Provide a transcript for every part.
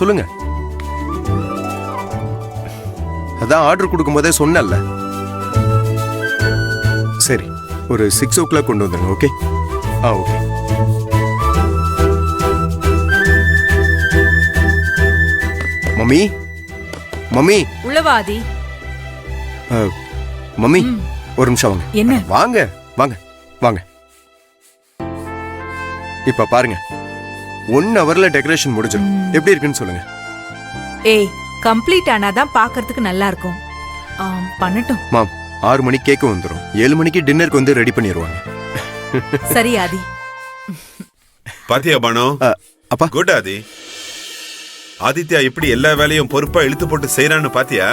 சொல்லுங்க. அதான் ஆர்டர் கொடுக்கும் போதே சொன்னல. சரி, ஒரு 6 o'clock கொண்டு வந்துருங்க. ஓகே? ஓகே. மம்மி, மம்மி உள்ளவாதி. மம்மி ஒரு நிமிஷம் வாங்க. என்ன? வாங்க வாங்க வாங்க. இப்ப பாருங்க, 1 hourல டெக்கரேஷன் முடிஞ்சிடும். எப்படி இருக்குன்னு சொல்லுங்க. ஏய், கம்ப்ளீட் ஆனாதான் பாக்குறதுக்கு நல்லா இருக்கும். பண்ணட்டும். மாம், 6 மணிக்கு கேக்கு வந்துடும். 7 மணிக்கு டின்னருக்கு வந்து ரெடி பண்ணிடுவாங்க. சரி ஆதி. பாத்தியா பானு? அப்பா. குட் ஆதி. ஆதித்யா இப்படி எல்லா வேலையும் பொறுப்பா இழுத்து போட்டு செய்யறான்னு பாத்தியா?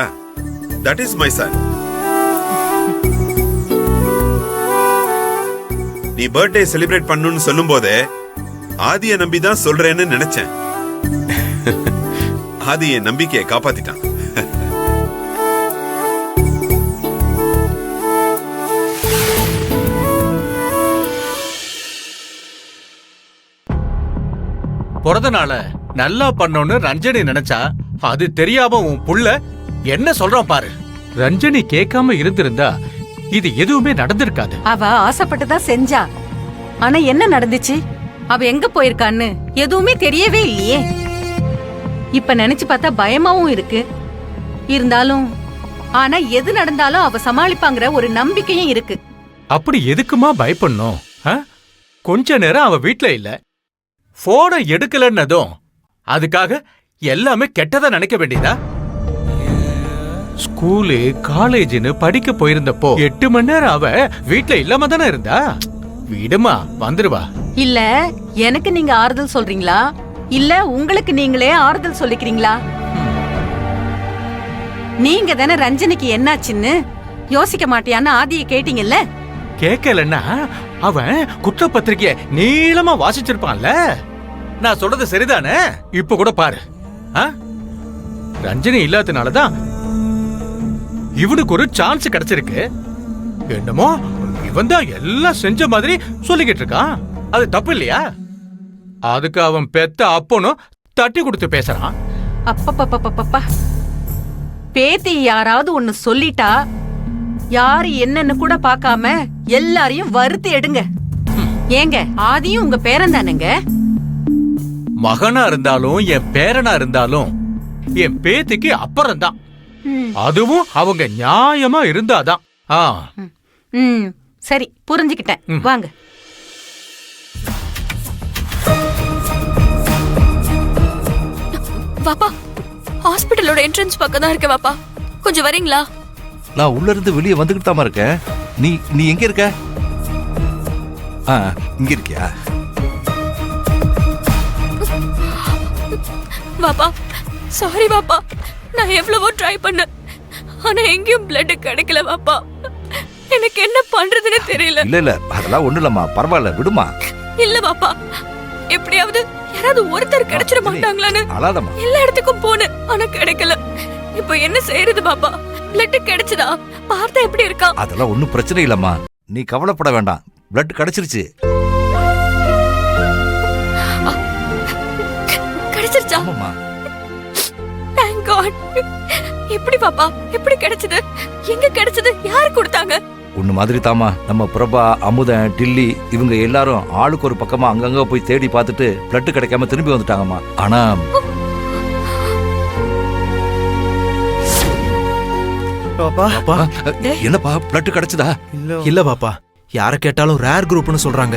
That is my son. நீ பர்த்டே செலிப்ரேட் பண்ணணும்னு சொல்லும் போதே ஆதிய நம்பி தான் சொல்றேன்னு நினைச்சேன். ஆதி என் நம்பிக்கையை காப்பாத்திட்டான். பிறந்த நாள நல்லா பண்ணோன்னு ரஞ்சனி நினைச்சா அது தெரியாம உன் புள்ள என்ன சொல்றான் பாரு. ரஞ்சனி கேட்காம இருந்திருந்தா இது எதுவுமே நடந்திருக்காது. அவ ஆசைப்பட்டுதான் செஞ்சா. ஆனா என்ன நடந்துச்சு? அவ எங்க போயிருக்கான்னு எதுவுமே தெரியவே இல்லையே. இப்ப நினைச்சு பார்த்தா பயமாவும் இருக்கு. இருந்தாலும் ஆனா எது நடந்தாலும் அவ சமாளிப்பாங்கிற ஒரு நம்பிக்கையும் இருக்கு. அப்படி எதுக்குமா பயப்படணும்? கொஞ்ச நேரம் அவ வீட்ல இல்ல, போனை எடுக்கலன்னதும் அதுக்காக எல்லாமே கெட்டதா நினைக்க வேண்டியதா? ஸ்கூலு காலேஜ்னு படிக்க போயிருந்தப்போ 8 மணி நேரம் அவ வீட்ல இல்லாம தானே இருந்தா. விடுமா, வந்துருவா. இல்ல எனக்கு நீங்க ஆறுதல் சொல்றீங்களா, இல்ல உங்களுக்கு நீங்களே ஆறுதல் சொல்லிக்கிறீங்களா? நீங்க தானே ரஞ்சனிக்கு என்னாச்சுன்னு யோசிக்க மாட்டியான்னு ஆதியை கேட்டீங்கல்ல. கேட்கலன்னா அவன் குற்றப்பத்திரிக்கைய நீளமா வாசிச்சிருப்பான்ல. நான் சொல்றது சரிதானே? இப்ப கூட பாரு, ரஞ்சனி இல்லாதனாலதான் இவனுக்கு ஒரு சான்ஸ் கிடைச்சிருக்கு. என்னமோ இவன் தான் எல்லாம் செஞ்ச மாதிரி சொல்லிக்கிட்டு இருக்கான். அது தப்பு இல்லையா? அதுக்கு அவன் பெத்த அப்பனும் தட்டி கொடுத்து பேசுறான். அப்பப்பப்பப்பப்பா, பேத்தி யாராவது ஒன்னு சொல்லிட்டா யாரு என்னன்னு கூட பாக்காம எல்லாரையும் வறுத்து எடுங்க. ஏங்க, ஆதியும் உங்க பேரன் தானுங்க. மகனா இருந்தாலும் என் பேரனா இருந்தாலும் என் பேத்திக்கு அப்புறம் தான். அதுவும் அவங்க நியாயமா இருந்தாதான். சரி, புரிஞ்சுக்கிட்டேன். வாங்க. வாப்பா, ஹாஸ்பிடலோட என்ட்ரன்ஸ் பக்கம் தான் இருக்க. வாப்பா, கொஞ்சம் வரீங்களா? நான் உள்ள இருந்து வெளியே வந்துகிட்டு தான் இருக்கேன். நீ எங்க இருக்க? இங்க இருக்கியா? வாப்பா, சாரி வாப்பா, நான் எவ்வளவோ ட்ரை பண்ணேன். ஆனா எங்கேயும் பிளட் கிடைக்கல வாப்பா. எனக்கு என்ன பண்றதுன்னு தெரியல. இல்ல அதெல்லாம் ஒண்ணு இல்லம்மா, பரவாயில்ல, விடுமா. இல்ல வாப்பா, எப்படியாவது யாராவது ஒருத்தர் கிடைச்சிட மாட்டாங்களான்னு எல்லா இடத்துக்கும் போனேன், ஆனா கிடைக்கல. இப்ப என்ன செய்யறது பாப்பா? பிளட் கிடைச்சதா? பார்த்தா எப்படி இருக்கா? அதெல்லாம் ஒண்ணும் பிரச்சனை இல்லம்மா, நீ கவலைப்பட வேண்டாம். பிளட் கிடைச்சிருச்சு. கிடைச்சிருச்சா? ஆமாம்மா. Thank God. எப்படி பாப்பா? எப்படி கிடைச்சது? எங்க கிடைச்சது? யார் கொடுத்தாங்க? உன்ன மாதிரி தாமா நம்ம பிரபா, அமுதன், டில்லி இவங்க எல்லாரும் ஆளுக்கு ஒரு பக்கமா அங்கங்க போய் தேடி பார்த்துட்டு பிளட் கிடைக்காம திரும்பி வந்துட்டாங்கம்மா. ஆனா என்னப்பா, பிளட் கிடைச்சதா? இல்ல பாப்பா, யார கேட்டாலும் ரேர் குரூப்னு சொல்றாங்க.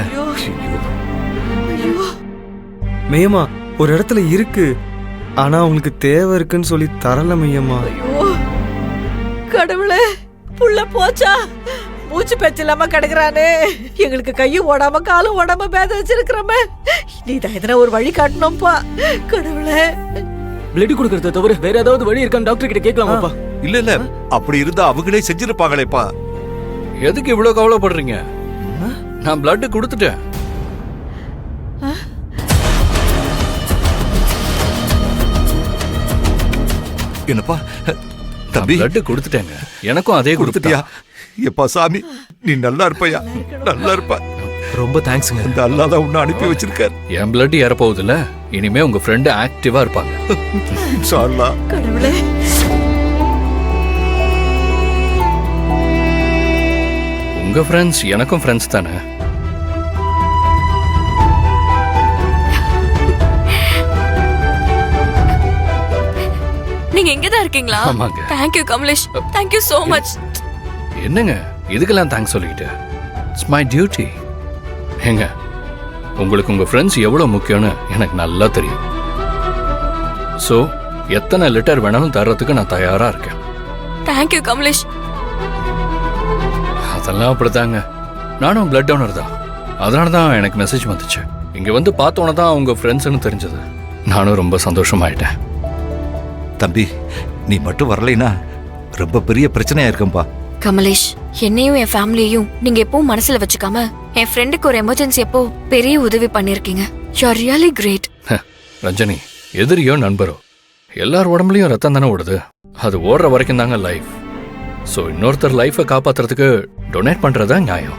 மேயம்மா, ஒரு இடத்துல இருக்கு, ஆனா உங்களுக்கு தேவை இருக்குன்னு சொல்லி தரல மேயம்மா. கடவுளே, புள்ள போச்சா? மூச்சு பேச்சு இல்லாம கிடக்குறானே. எங்களுக்கு கையும் ஓடாம காலும் ஓடாம பேத வச்சிருக்கிறோமே. நீ தான் எதனா ஒரு வழி காட்டணும்பா கடவுளே. பிளட் கொடுக்கறத தவிர வேற ஏதாவது வழி இருக்கான்னு டாக்டர் கிட்ட கேட்கலாமாப்பா? இல்ல அப்படி இருந்தா அவங்களே செஞ்சிருப்பாங்களேப்பா. எதுக்கு இவ்வளவு கவலைப்படுறீங்க? நான் பிளட் கொடுத்துட்டேன். என்னப்பா தம்பி, பிளட் கொடுத்துட்டேங்க. எனக்கும் அதே கொடுத்துட்டியா? எப்பா சாமி, நீ நல்லா இருப்பையா, நல்லா இருப்ப. ரொம்ப தேங்க்ஸ்ங்க. இந்த அல்லாஹ் தான் உன்னை அனுப்பி வச்சிருக்காரு. என் பிளட் ஏற போகுதுல்ல, இனிமே உங்க ஃப்ரெண்டு ஆக்டிவா இருப்பாங்க. இன்ஷா அல்லாஹ். கடவுளே, உங்க ஃப்ரெண்ட்ஸ் எனக்கும் ஃப்ரெண்ட்ஸ் தானே. நீங்க இங்கதான் இருக்கீங்களா? ஆமாங்க. Thank you Kamlesh, thank you so much. என்னங்க இதுக்கெல்லாம் தேங்க்ஸ் சொல்லிக்கிட்டு? It's my duty. ஏங்க உங்களுக்கு உங்க ஃப்ரெண்ட்ஸ் எவ்வளவு முக்கியம்னு எனக்கு நல்லா தெரியும். ஸோ எத்தனை லெட்டர் வேணாலும் தர்றதுக்கு நான் தயாரா இருக்கேன். தேங்க்யூ கமலேஷ். அதெல்லாம் அப்படித்தாங்க. நானும் பிளட் டோனர் தான். அதனால தான் எனக்கு மெசேஜ் வந்துச்சு. இங்க வந்து பார்த்தோன்னே தான் உங்க ஃப்ரெண்ட்ஸ்னு தெரிஞ்சது. நானும் ரொம்ப சந்தோஷமாயிட்டேன். தம்பி, நீ மட்டும் வரலைன்னா ரொம்ப பெரிய பிரச்சனையா இருக்கும்பா. கமலேஷ், என்னையும் என் ஃபேமிலியையும் நீங்க எப்பவும் மனசுல வச்சுக்காம என் ஃப்ரெண்டுக்கு ஒரு எமர்ஜென்சி எப்போ பெரிய உதவி பண்ணிருக்கீங்க. You are really great. Ranjani, எதிரியோ நண்பரோ எல்லார் உடம்புலயும் ரத்தம் தானே ஓடுது. அது ஓடுற வரைக்கும் தாங்க லைஃப். ஸோ இன்னொருத்தர் லைஃபை காப்பாத்துறதுக்கு டொனேட் பண்றதா நியாயம்.